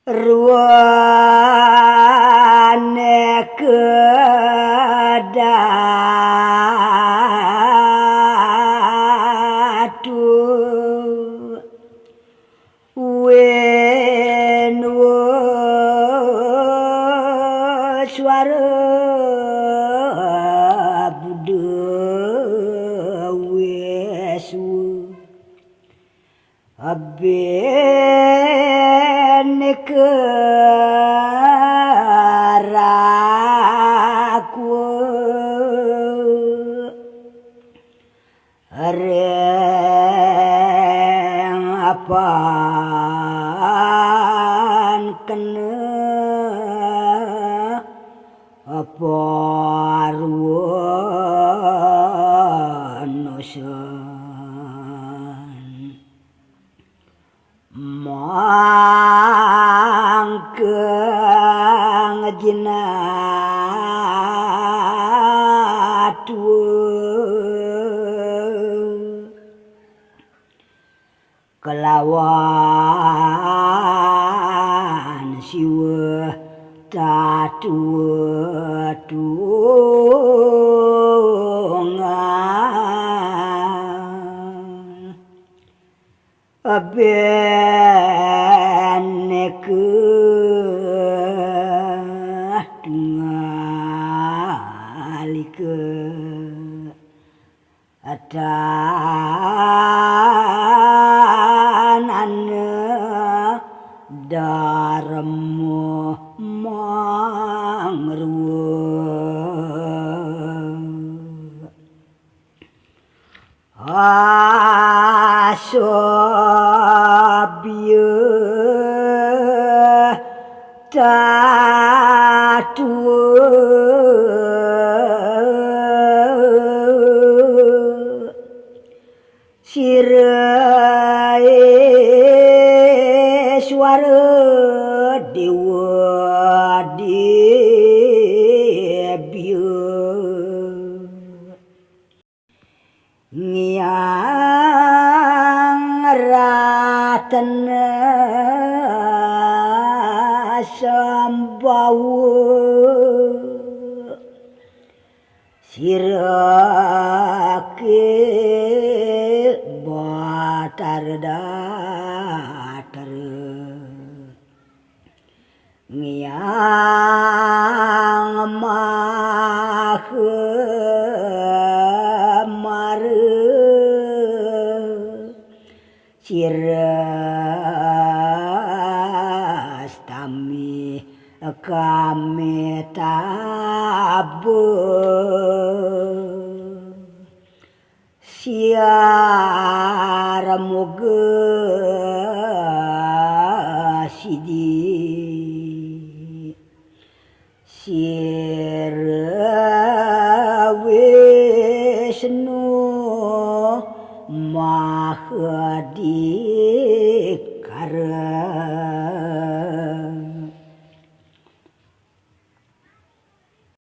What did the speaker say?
ruane kedatu wen suara buda wesu aben keraku areng apaan kena apa ruanosan mangkeng jinatu kelawan siwa tatutungan abene tungalike adanane darmo mangruwa asobye tatu sirai suara dewa debyu ngiang ratana sambawa sirake batar datar ngiang mahemar ciras tami kami tabu siar moga sidi sira wisnu mahadikara